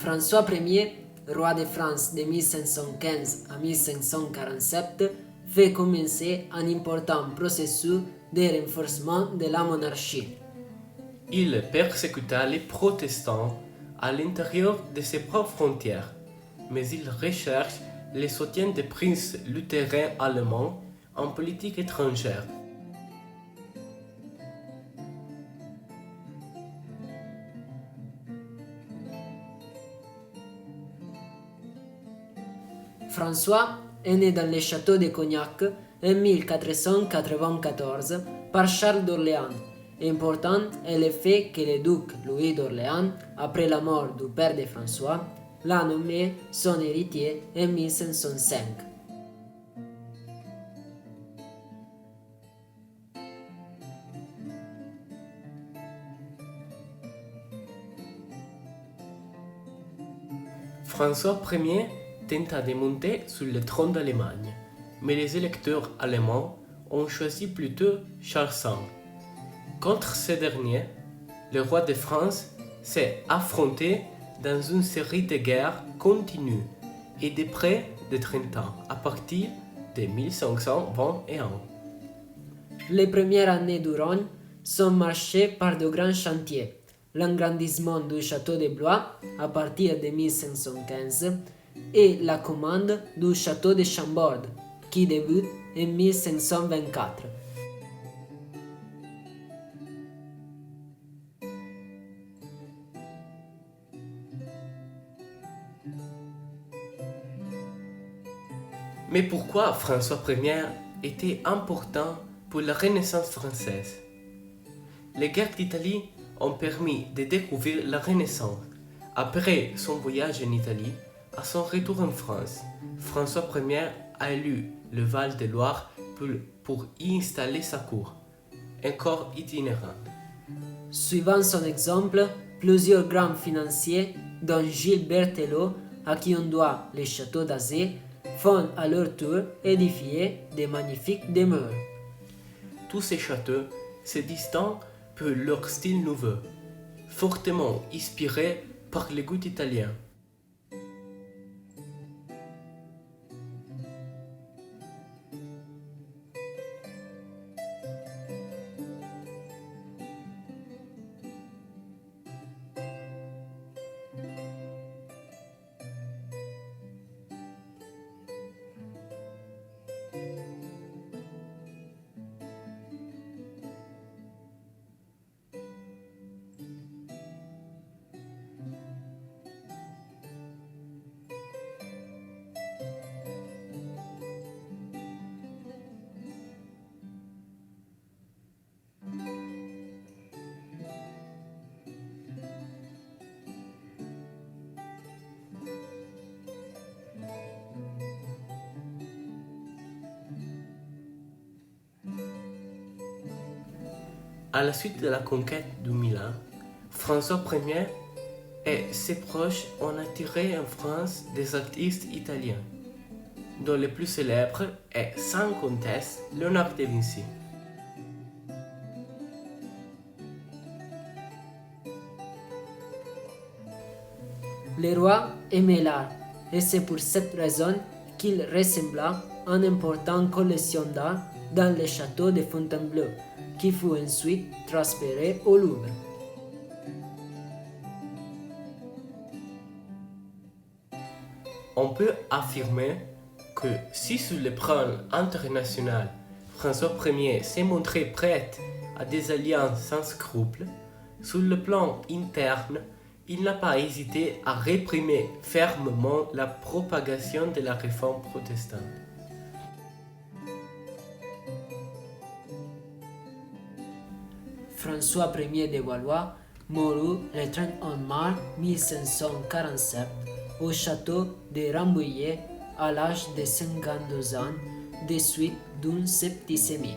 François Ier, roi de France de 1515 à 1547, fait commencer un important processus de renforcement de la monarchie. Il persécuta les protestants à l'intérieur de ses propres frontières, mais il recherche le soutien des princes luthériens allemands en politique étrangère. François est né dans le château de Cognac en 1494 par Charles d'Orléans. Important est le fait que le duc Louis d'Orléans, après la mort du père de François, l'a nommé son héritier en 1505. François Ier tenta de monter sur le trône d'Allemagne, mais les électeurs allemands ont choisi plutôt Charles V. Contre ce dernier, le roi de France s'est affronté dans une série de guerres continues et de près de 30 ans à partir de 1521. Les premières années du règne sont marquées par de grands chantiers. L'agrandissement du château de Blois à partir de 1515 et la commande du château de Chambord qui débute en 1524. Mais pourquoi François Ier était important pour la Renaissance française? Les guerres d'Italie ont permis de découvrir la Renaissance. Après son voyage en Italie, à son retour en France, François Ier a élu le Val de Loire pour y installer sa cour, encore itinérante. Suivant son exemple, plusieurs grands financiers, dont Gilles Berthelot, à qui on doit les châteaux d'Azay, font à leur tour édifier de magnifiques demeures. Tous ces châteaux se distinguent pour leur style nouveau, fortement inspiré par les goûts italiens. À la suite de la conquête du Milan, François Ier et ses proches ont attiré en France des artistes italiens, dont le plus célèbre est sans conteste Léonard de Vinci. Le roi aimait l'art et c'est pour cette raison qu'il ressembla à une importante collection d'art dans le château de Fontainebleau, qui fut ensuite transféré au Louvre. On peut affirmer que si sur le plan international, François Ier s'est montré prêt à des alliances sans scrupules, sur le plan interne, il n'a pas hésité à réprimer fermement la propagation de la réforme protestante. François Ier de Valois mourut le 31 mars 1547 au château de Rambouillet à l'âge de 52 ans, des suites d'une septicémie.